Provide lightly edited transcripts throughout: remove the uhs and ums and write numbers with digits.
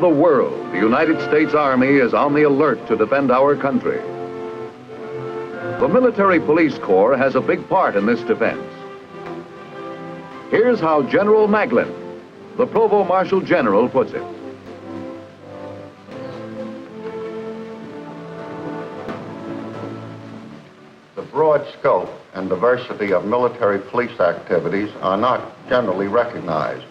the world, the United States Army is on the alert to defend our country. The Military Police Corps has a big part in this defense. Here's how General Maglin, the Provost Marshal General, puts it. The broad scope and diversity of military police activities are not generally recognized.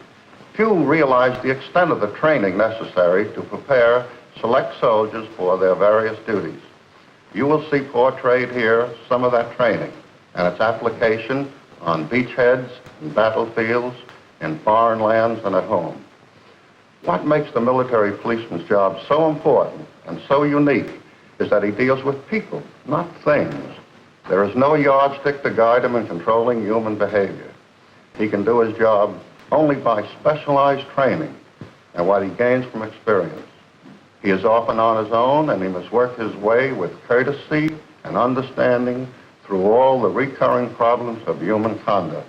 Few realize the extent of the training necessary to prepare select soldiers for their various duties. You will see portrayed here some of that training and its application on beachheads, in battlefields, in foreign lands, and at home. What makes the military policeman's job so important and so unique is that he deals with people, not things. There is no yardstick to guide him in controlling human behavior. He can do his job only by specialized training and what he gains from experience. He is often on his own, and he must work his way with courtesy and understanding through all the recurring problems of human conduct.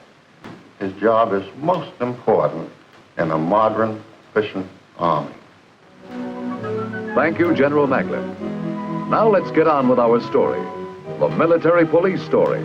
His job is most important in a modern, efficient army. Thank you, General Maglin. Now let's get on with our story, the military police story.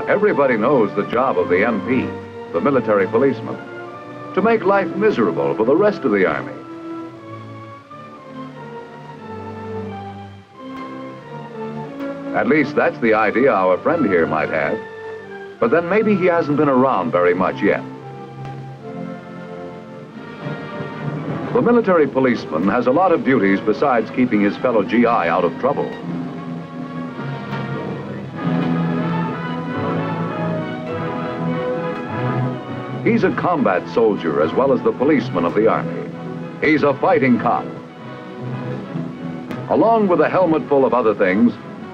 Everybody knows the job of the MP, the military policeman, to make life miserable for the rest of the Army. At least that's the idea our friend here might have. But then maybe he hasn't been around very much yet. The military policeman has a lot of duties besides keeping his fellow GI out of trouble. He's a combat soldier as well as the policeman of the Army. He's a fighting cop. Along with a helmet full of other things,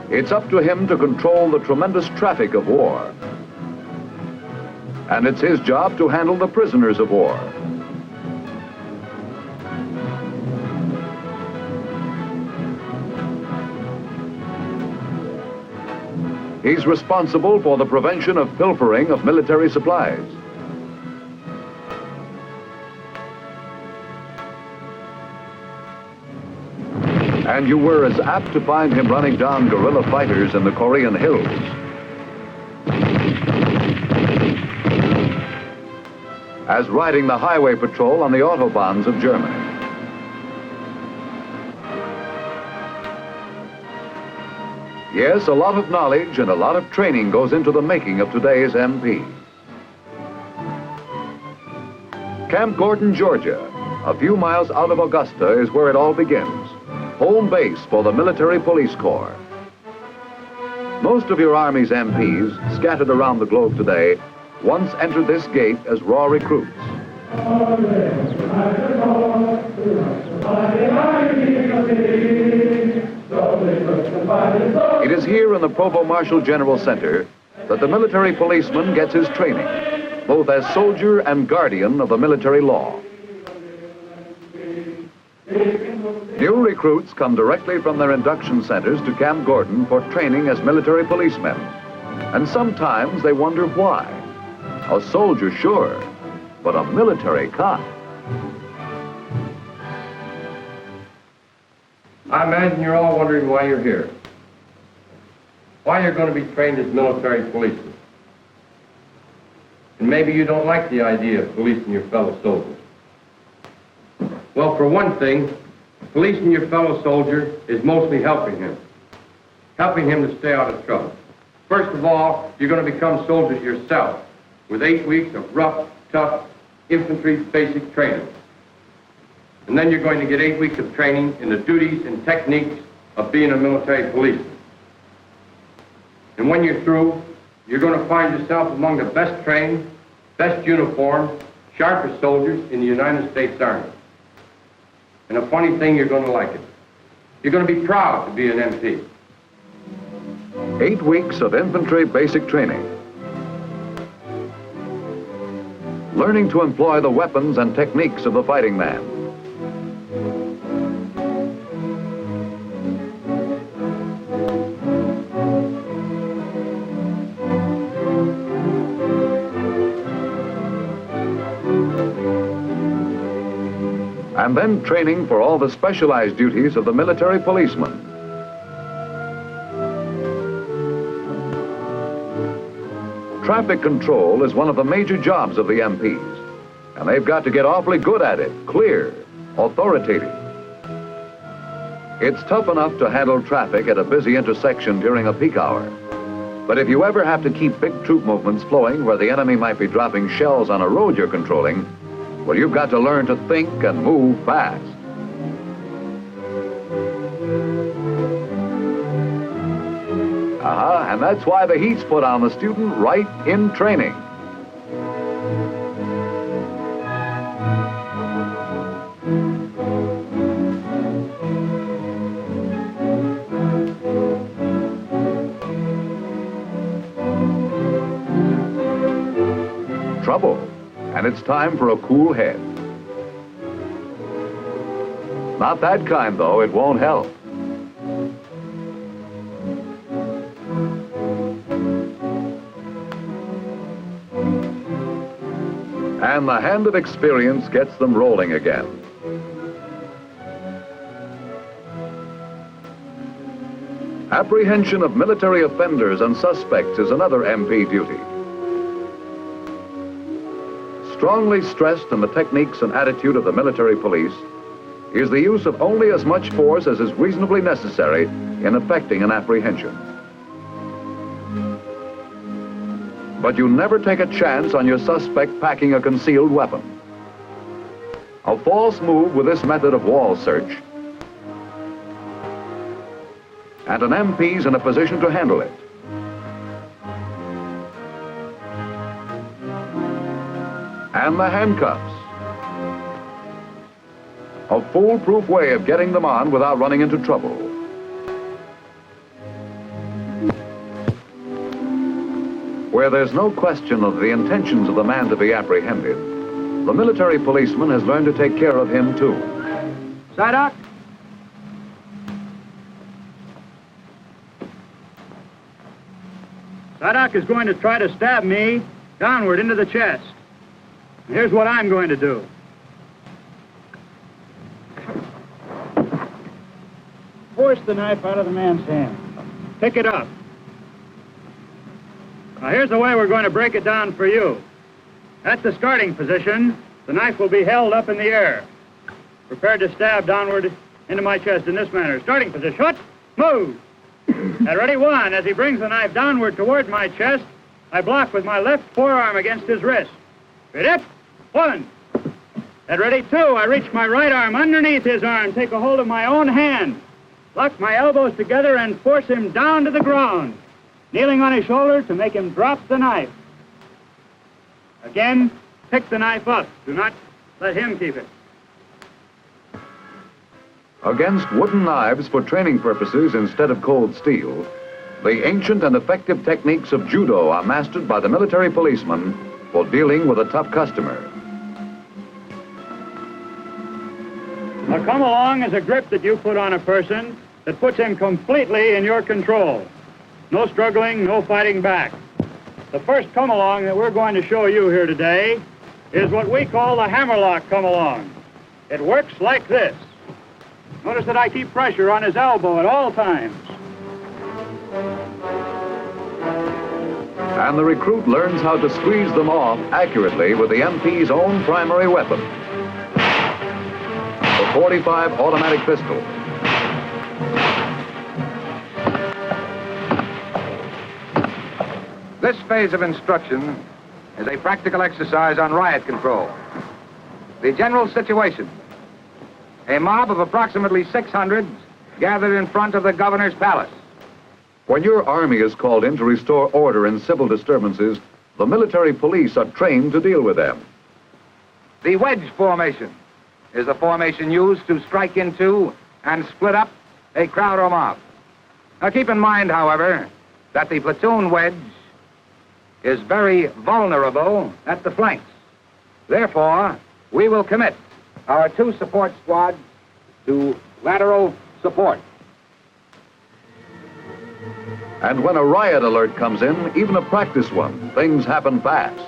it's up to him to control the tremendous traffic of war. And it's his job to handle the prisoners of war. He's responsible for the prevention of pilfering of military supplies. And you were as apt to find him running down guerrilla fighters in the Korean hills. As riding the highway patrol on the autobahns of Germany. Yes, a lot of knowledge and a lot of training goes into the making of today's MP. Camp Gordon, Georgia, a few miles out of Augusta, is where it all begins. Home base for the Military Police Corps. Most of your Army's MPs, scattered around the globe today, once entered this gate as raw recruits. It is here in the Provost Marshal General Center that the military policeman gets his training, both as soldier and guardian of the military law. New recruits come directly from their induction centers to Camp Gordon for training as military policemen. And sometimes they wonder why. A soldier, sure, but a military cop. I imagine you're all wondering why you're here. Why you're going to be trained as military policemen. And maybe you don't like the idea of policing your fellow soldiers. Well, for one thing, policing your fellow soldier is mostly helping him to stay out of trouble. First of all, you're going to become soldiers yourself with 8 weeks of rough, tough infantry basic training. And then you're going to get 8 weeks of training in the duties and techniques of being a military policeman. And when you're through, you're going to find yourself among the best trained, best uniformed, sharpest soldiers in the United States Army. And a funny thing, you're going to like it. You're going to be proud to be an MP. 8 weeks of infantry basic training. learning to employ the weapons and techniques of the fighting man. And then training for all the specialized duties of the military policeman. Traffic control is one of the major jobs of the MPs, and they've got to get awfully good at it, clear, authoritative. It's tough enough to handle traffic at a busy intersection during a peak hour, but if you ever have to keep big troop movements flowing where the enemy might be dropping shells on a road you're controlling, well, you've got to learn to think and move fast. And that's why the heat's put on the student right in training. Trouble, and it's time for a cool head. Not that kind, though, it won't help. And the hand of experience gets them rolling again. Apprehension of military offenders and suspects is another MP duty. Strongly stressed in the techniques and attitude of the military police is the use of only as much force as is reasonably necessary in effecting an apprehension. But you never take a chance on your suspect packing a concealed weapon. A false move with this method of wall search, and an MP's in a position to handle it. And the handcuffs. A foolproof way of getting them on without running into trouble. Where there's no question of the intentions of the man to be apprehended, the military policeman has learned to take care of him too. Psyduck? Psyduck is going to try to stab me downward into the chest. Here's what I'm going to do. Force the knife out of the man's hand. Pick it up. Now, here's the way we're going to break it down for you. At the starting position, the knife will be held up in the air, prepared to stab downward into my chest in this manner. Starting position, hut, move. At ready, one, as he brings the knife downward toward my chest, I block with my left forearm against his wrist. Ready, one. At ready, two, I reach my right arm underneath his arm, take a hold of my own hand, lock my elbows together and force him down to the ground, kneeling on his shoulder to make him drop the knife. Again, pick the knife up. Do not let him keep it. Against wooden knives for training purposes instead of cold steel, the ancient and effective techniques of judo are mastered by the military policeman for dealing with a tough customer. Now, come along is a grip that you put on a person that puts him completely in your control. No struggling, no fighting back. The first come-along that we're going to show you here today is what we call the hammerlock come-along. It works like this. Notice that I keep pressure on his elbow at all times. And the recruit learns how to squeeze them off accurately with the MP's own primary weapon, the .45 automatic pistol. This phase of instruction is a practical exercise on riot control. The general situation: a mob of approximately 600 gathered in front of the governor's palace. When your army is called in to restore order in civil disturbances, the military police are trained to deal with them. The wedge formation is the formation used to strike into and split up a crowd or mob. Now keep in mind, however, that the platoon wedge is very vulnerable at the flanks. Therefore, we will commit our 2 support squads to lateral support. And when a riot alert comes in, even a practice one, things happen fast.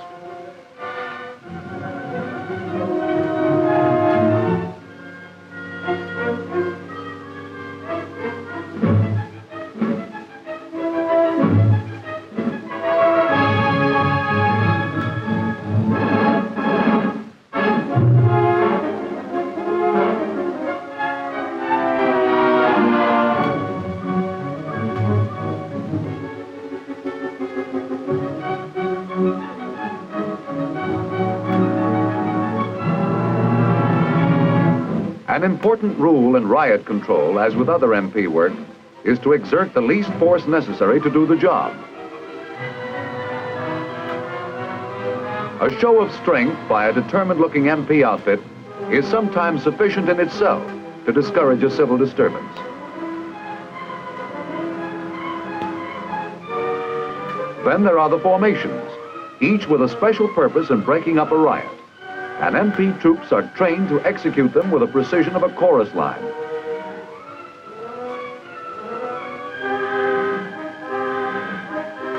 An important rule in riot control, as with other MP work, is to exert the least force necessary to do the job. A show of strength by a determined-looking MP outfit is sometimes sufficient in itself to discourage a civil disturbance. Then there are the formations, each with a special purpose in breaking up a riot. And MP troops are trained to execute them with the precision of a chorus line.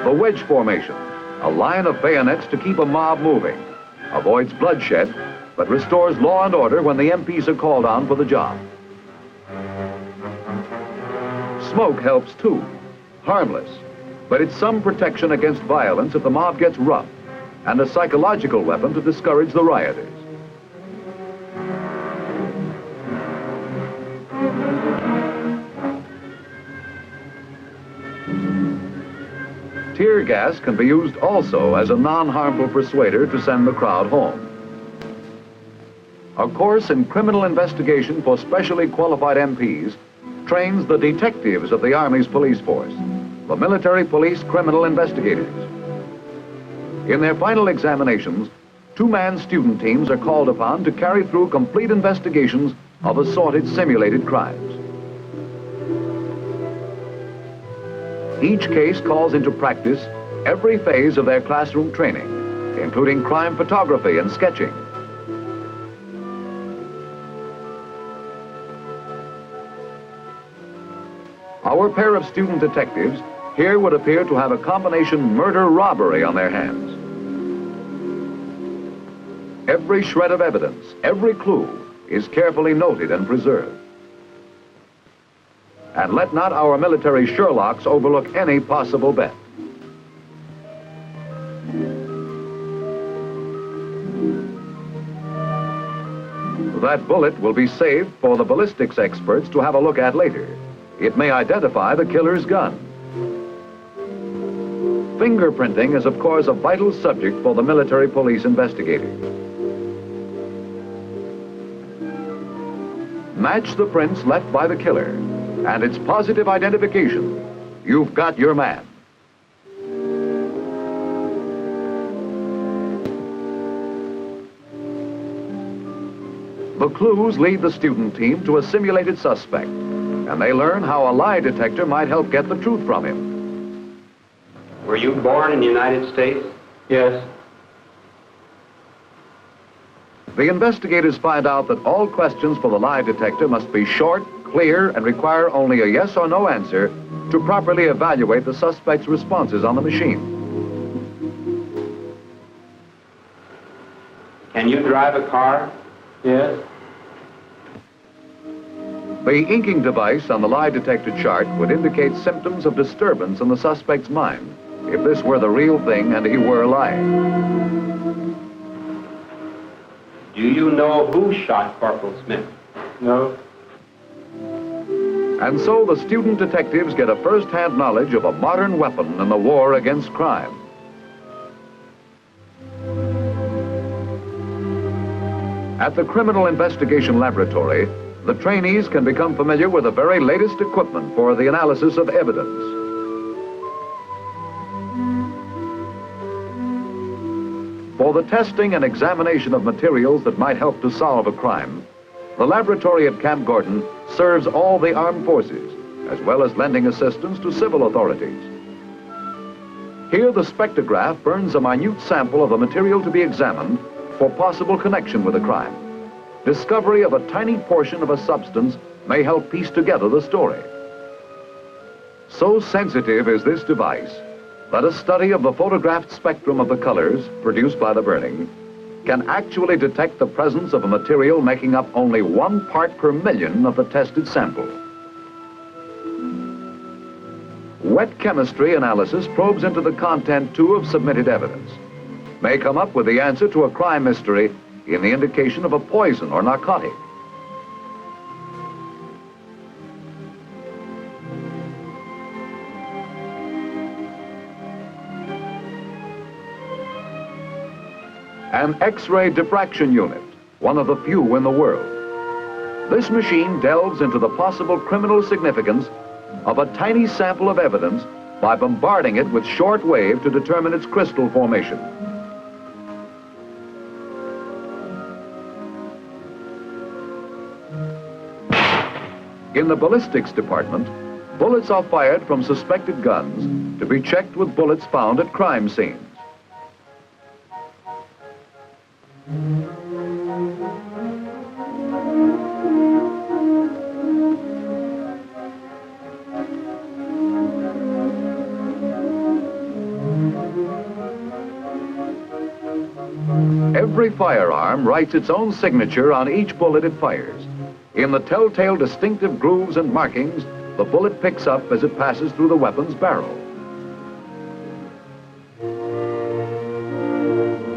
The wedge formation, a line of bayonets to keep a mob moving, avoids bloodshed, but restores law and order when the MPs are called on for the job. Smoke helps too, harmless, but it's some protection against violence if the mob gets rough, and a psychological weapon to discourage the rioters. Tear gas can be used also as a non-harmful persuader to send the crowd home. A course in criminal investigation for specially qualified MPs trains the detectives of the Army's police force, the military police criminal investigators. In their final examinations, 2-man student teams are called upon to carry through complete investigations of assorted simulated crimes. Each case calls into practice every phase of their classroom training, including crime photography and sketching. Our pair of student detectives here would appear to have a combination murder-robbery on their hands. Every shred of evidence, every clue, is carefully noted and preserved. And let not our military Sherlocks overlook any possible bet. That bullet will be saved for the ballistics experts to have a look at later. It may identify the killer's gun. Fingerprinting is, of course, a vital subject for the military police investigators. Match the prints left by the killer, and it's positive identification. You've got your man. The clues lead the student team to a simulated suspect, and they learn how a lie detector might help get the truth from him. Were you born in the United States? Yes. The investigators find out that all questions for the lie detector must be short, clear, and require only a yes or no answer to properly evaluate the suspect's responses on the machine. Can you drive a car? Yes. The inking device on the lie detector chart would indicate symptoms of disturbance in the suspect's mind if this were the real thing and he were lying. Do you know who shot Corporal Smith? No. And so the student detectives get a first-hand knowledge of a modern weapon in the war against crime. At the Criminal Investigation Laboratory, the trainees can become familiar with the very latest equipment for the analysis of evidence. For the testing and examination of materials that might help to solve a crime, the laboratory at Camp Gordon serves all the armed forces, as well as lending assistance to civil authorities. Here, the spectrograph burns a minute sample of the material to be examined for possible connection with the crime. Discovery of a tiny portion of a substance may help piece together the story. So sensitive is this device that a study of the photographed spectrum of the colors produced by the burning can actually detect the presence of a material making up only 1 part per million of the tested sample. Wet chemistry analysis probes into the content, too, of submitted evidence, may come up with the answer to a crime mystery in the indication of a poison or narcotic. An X-ray diffraction unit, one of the few in the world. This machine delves into the possible criminal significance of a tiny sample of evidence by bombarding it with short wave to determine its crystal formation. In the ballistics department, bullets are fired from suspected guns to be checked with bullets found at crime scenes. Every firearm writes its own signature on each bullet it fires. In the telltale distinctive grooves and markings the bullet picks up as it passes through the weapon's barrel.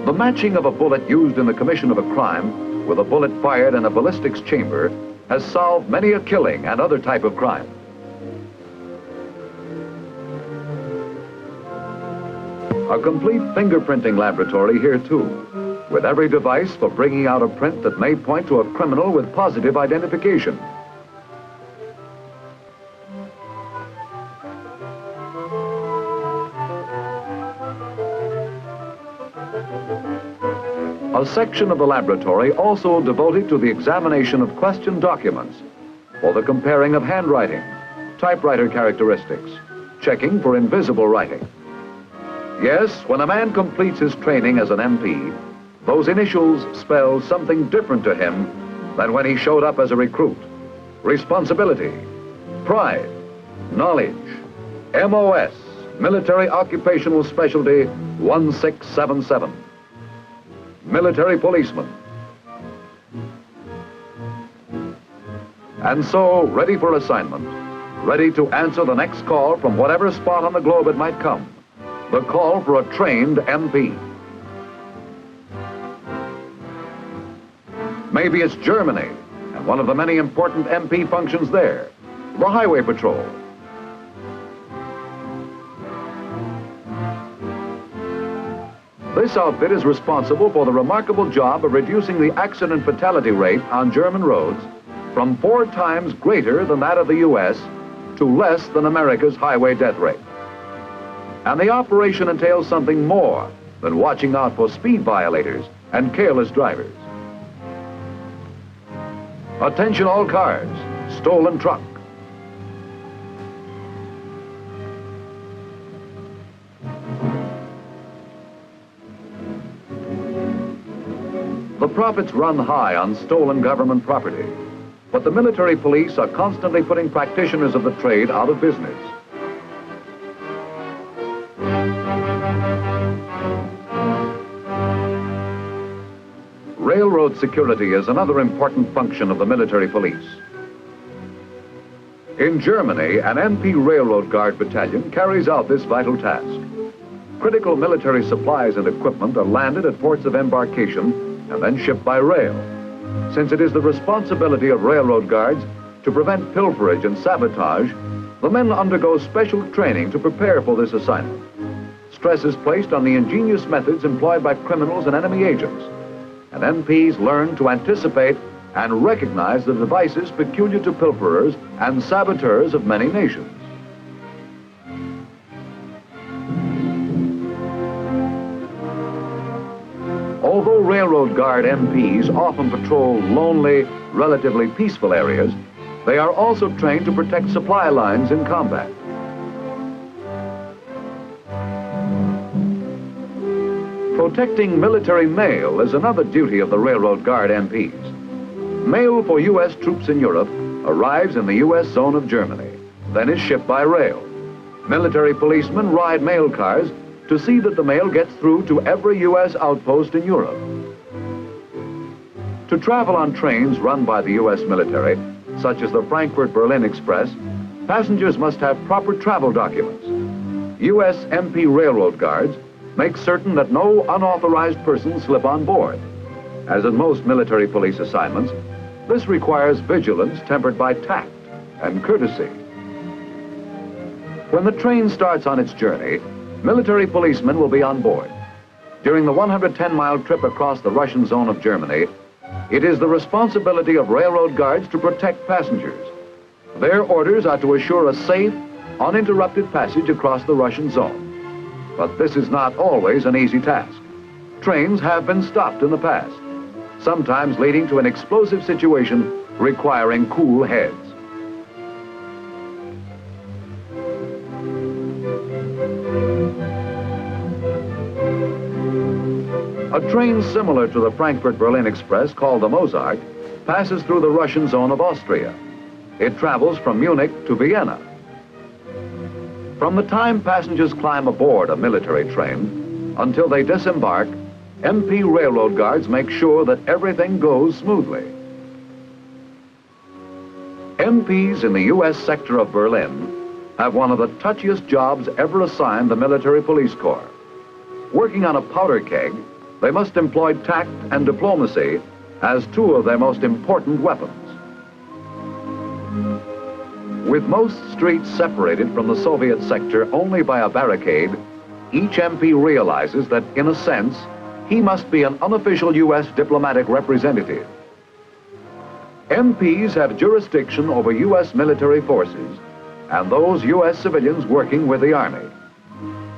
The matching of a bullet used in the commission of a crime with a bullet fired in a ballistics chamber has solved many a killing and other type of crime. A complete fingerprinting laboratory here too, with every device for bringing out a print that may point to a criminal with positive identification. A section of the laboratory also devoted to the examination of question documents for the comparing of handwriting, typewriter characteristics, checking for invisible writing. Yes, when a man completes his training as an MP, those initials spell something different to him than when he showed up as a recruit. Responsibility, pride, knowledge, MOS, Military Occupational Specialty 1677. Military policeman. And so, ready for assignment, ready to answer the next call from whatever spot on the globe it might come. The call for a trained MP. Maybe it's Germany, and one of the many important MP functions there, the Highway Patrol. This outfit is responsible for the remarkable job of reducing the accident fatality rate on German roads from 4 times greater than that of the U.S. to less than America's highway death rate. And the operation entails something more than watching out for speed violators and careless drivers. Attention all cars, stolen truck. The profits run high on stolen government property, but the military police are constantly putting practitioners of the trade out of business. Railroad security is another important function of the military police. In Germany, an MP Railroad Guard battalion carries out this vital task. Critical military supplies and equipment are landed at ports of embarkation and then shipped by rail, since it is the responsibility of railroad guards to prevent pilferage and sabotage. The men undergo special training to prepare for this assignment. Stress is placed on the ingenious methods employed by criminals and enemy agents, and MPs learn to anticipate and recognize the devices peculiar to pilferers and saboteurs of many nations. Although Railroad Guard MPs often patrol lonely, relatively peaceful areas, they are also trained to protect supply lines in combat. Protecting military mail is another duty of the Railroad Guard MPs. Mail for U.S. troops in Europe arrives in the U.S. zone of Germany, then is shipped by rail. Military policemen ride mail cars to see that the mail gets through to every U.S. outpost in Europe. To travel on trains run by the U.S. military, such as the Frankfurt-Berlin Express, passengers must have proper travel documents. U.S. MP railroad guards make certain that no unauthorized persons slip on board. As in most military police assignments, this requires vigilance tempered by tact and courtesy. When the train starts on its journey, military policemen will be on board. During the 110-mile trip across the Russian zone of Germany, it is the responsibility of railroad guards to protect passengers. Their orders are to assure a safe, uninterrupted passage across the Russian zone. But this is not always an easy task. Trains have been stopped in the past, sometimes leading to an explosive situation requiring cool heads. A train similar to the Frankfurt-Berlin Express, called the Mozart, passes through the Russian zone of Austria. It travels from Munich to Vienna. From the time passengers climb aboard a military train until they disembark, MP railroad guards make sure that everything goes smoothly. MPs in the U.S. sector of Berlin have one of the touchiest jobs ever assigned the military police corps. Working on a powder keg, they must employ tact and diplomacy as two of their most important weapons. With most streets separated from the Soviet sector only by a barricade, each MP realizes that, in a sense, he must be an unofficial U.S. diplomatic representative. MPs have jurisdiction over U.S. military forces and those U.S. civilians working with the Army.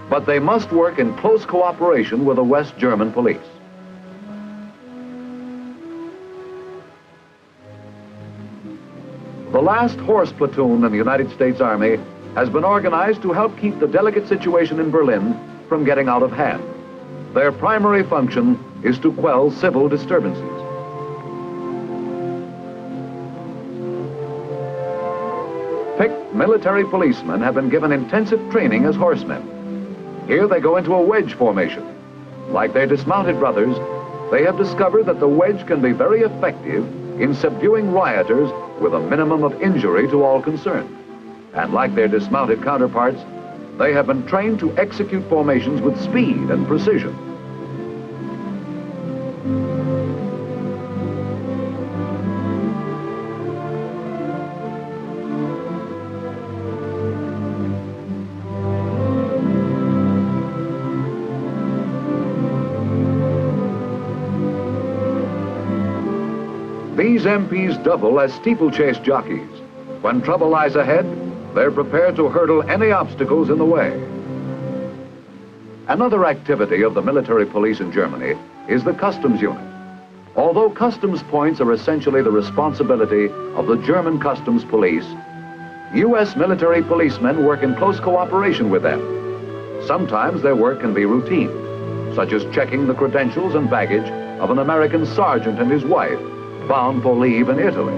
But they must work in close cooperation with the West German police. The last horse platoon in the United States Army has been organized to help keep the delicate situation in Berlin from getting out of hand. Their primary function is to quell civil disturbances. Picked military policemen have been given intensive training as horsemen. Here they go into a wedge formation. Like their dismounted brothers, they have discovered that the wedge can be very effective in subduing rioters with a minimum of injury to all concerned. And like their dismounted counterparts, they have been trained to execute formations with speed and precision. These MPs double as steeplechase jockeys. When trouble lies ahead, they're prepared to hurdle any obstacles in the way. Another activity of the military police in Germany is the customs unit. Although customs points are essentially the responsibility of the German customs police, U.S. military policemen work in close cooperation with them. Sometimes their work can be routine, such as checking the credentials and baggage of an American sergeant and his wife bound for leave in Italy.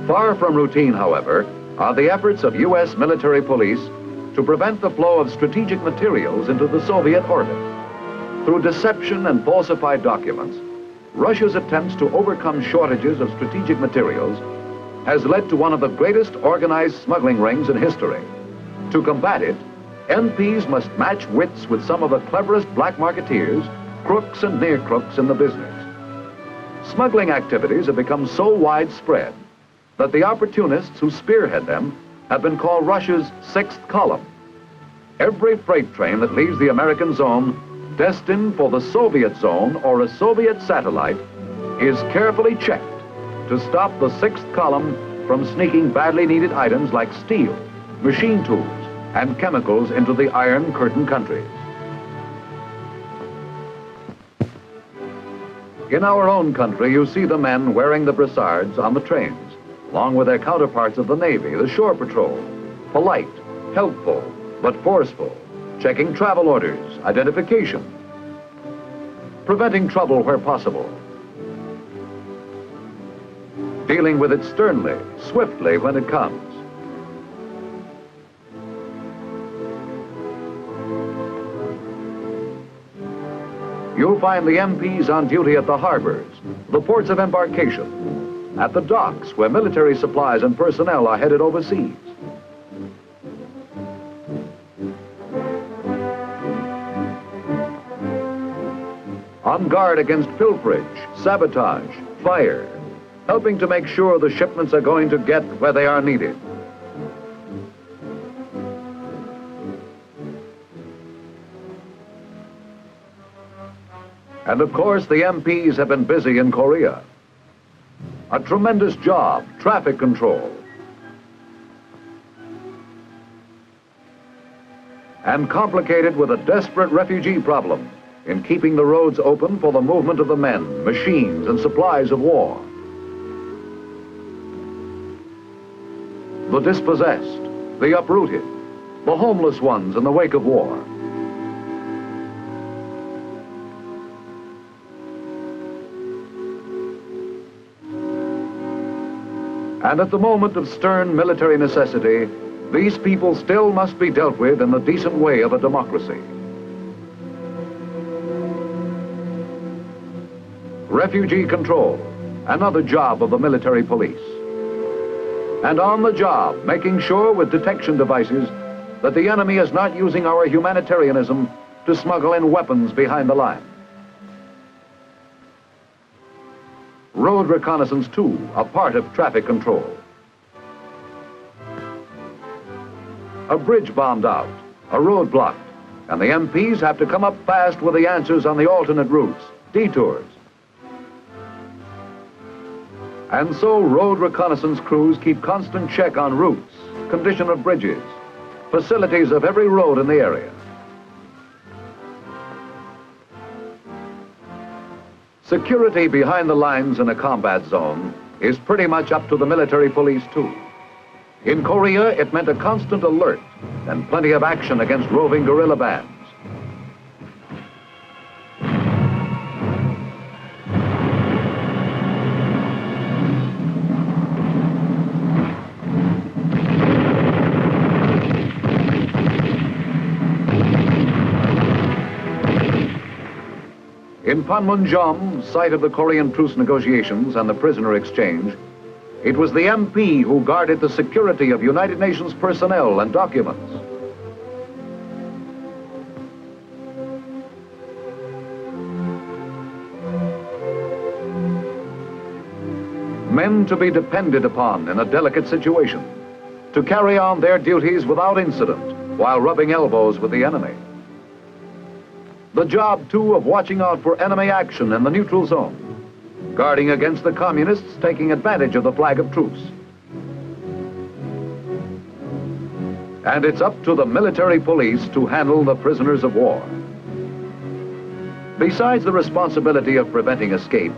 Far from routine, however, are the efforts of U.S. military police to prevent the flow of strategic materials into the Soviet orbit. Through deception and falsified documents, Russia's attempts to overcome shortages of strategic materials has led to one of the greatest organized smuggling rings in history. To combat it, MPs must match wits with some of the cleverest black marketeers, crooks and near crooks in the business. Smuggling activities have become so widespread that the opportunists who spearhead them have been called Russia's sixth column. Every freight train that leaves the American zone destined for the Soviet zone or a Soviet satellite is carefully checked to stop the sixth column from sneaking badly needed items like steel, machine tools, and chemicals into the Iron Curtain countries. In our own country, you see the men wearing the brassards on the trains. along with their counterparts of the Navy, the Shore Patrol, polite, helpful, but forceful, checking travel orders, identification, preventing trouble where possible, dealing with it sternly, swiftly when it comes. You'll find the MPs on duty at the harbors, the ports of embarkation, at the docks where military supplies and personnel are headed overseas. On guard against pilferage, sabotage, fire, helping to make sure the shipments are going to get where they are needed. And of course, the MPs have been busy in Korea. A tremendous job, traffic control. And complicated with a desperate refugee problem in keeping the roads open for the movement of the men, machines, and supplies of war. The dispossessed, the uprooted, the homeless ones in the wake of war. And at the moment of stern military necessity, these people still must be dealt with in the decent way of a democracy. Refugee control, another job of the military police. And on the job, making sure with detection devices that the enemy is not using our humanitarianism to smuggle in weapons behind the line. Road reconnaissance, too, a part of traffic control. A bridge bombed out, a road blocked, and the MPs have to come up fast with the answers on the alternate routes, detours. And so road reconnaissance crews keep constant check on routes, condition of bridges, facilities of every road in the area. Security behind the lines in a combat zone is pretty much up to the military police, too. In Korea, it meant a constant alert and plenty of action against roving guerrilla bands. In Panmunjom, site of the Korean truce negotiations and the prisoner exchange, it was the MP who guarded the security of United Nations personnel and documents. Men to be depended upon in a delicate situation, to carry on their duties without incident while rubbing elbows with the enemy. The job, too, of watching out for enemy action in the neutral zone, guarding against the communists taking advantage of the flag of truce. And it's up to the military police to handle the prisoners of war. Besides the responsibility of preventing escape,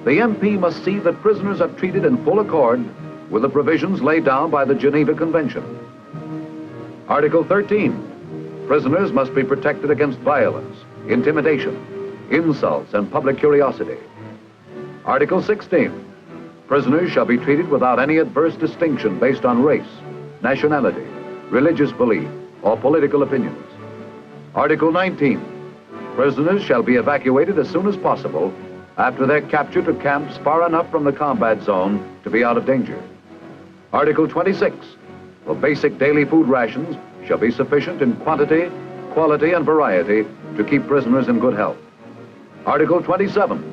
the MP must see that prisoners are treated in full accord with the provisions laid down by the Geneva Convention. Article 13, prisoners must be protected against violence, intimidation, insults, and public curiosity. Article 16, prisoners shall be treated without any adverse distinction based on race, nationality, religious belief, or political opinions. Article 19, prisoners shall be evacuated as soon as possible after their capture to camps far enough from the combat zone to be out of danger. Article 26, the basic daily food rations shall be sufficient in quantity, quality, and variety to keep prisoners in good health. Article 27,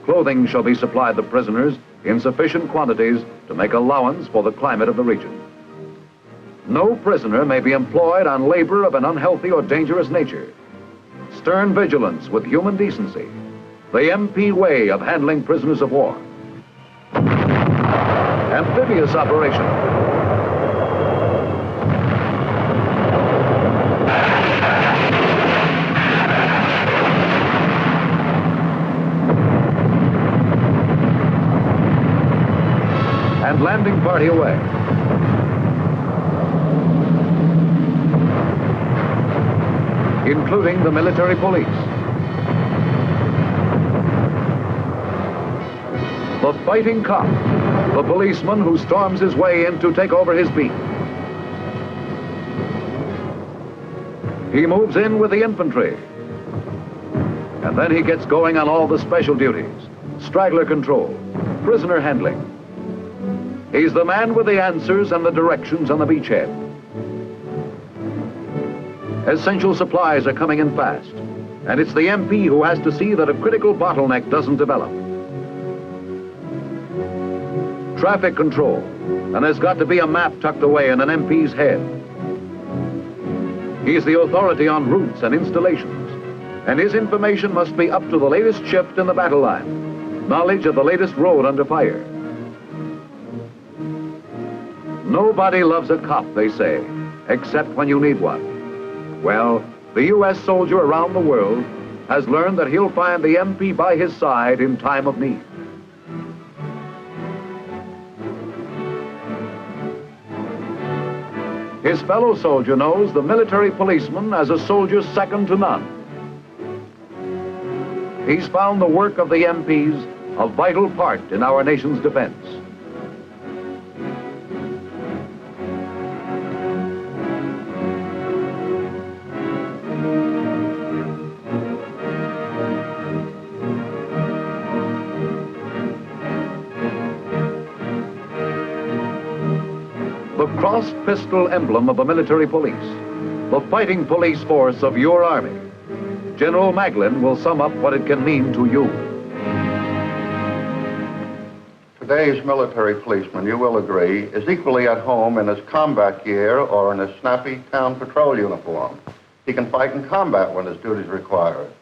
clothing shall be supplied the prisoners in sufficient quantities to make allowance for the climate of the region. No prisoner may be employed on labor of an unhealthy or dangerous nature. Stern vigilance with human decency, the MP way of handling prisoners of war. Amphibious operation. and landing party away. Including the military police. The fighting cop, the policeman who storms his way in to take over his beat. He moves in with the infantry. And then he gets going on all the special duties, straggler control, prisoner handling. He's the man with the answers and the directions on the beachhead. Essential supplies are coming in fast, and it's the MP who has to see that a critical bottleneck doesn't develop. Traffic control, and there's got to be a map tucked away in an MP's head. He's the authority on routes and installations, and his information must be up to the latest shift in the battle line, knowledge of the latest road under fire. Nobody loves a cop, they say, except when you need one. Well, the U.S. soldier around the world has learned that he'll find the MP by his side in time of need. His fellow soldier knows the military policeman as a soldier second to none. He's found the work of the MPs a vital part in our nation's defense. The crossed pistol emblem of the military police, the fighting police force of your army. General Maglin will sum up what it can mean to you. Today's military policeman, you will agree, is equally at home in his combat gear or in his snappy town patrol uniform. He can fight in combat when his duties require it.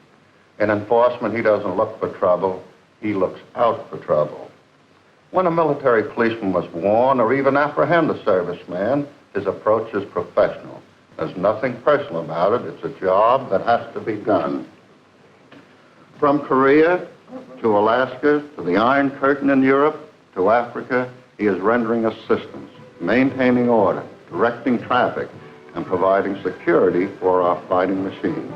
In enforcement, he doesn't look for trouble, he looks out for trouble. When a military policeman must warn or even apprehend a serviceman, his approach is professional. There's nothing personal about it. It's a job that has to be done. From Korea to Alaska to the Iron Curtain in Europe to Africa, he is rendering assistance, maintaining order, directing traffic, and providing security for our fighting machine.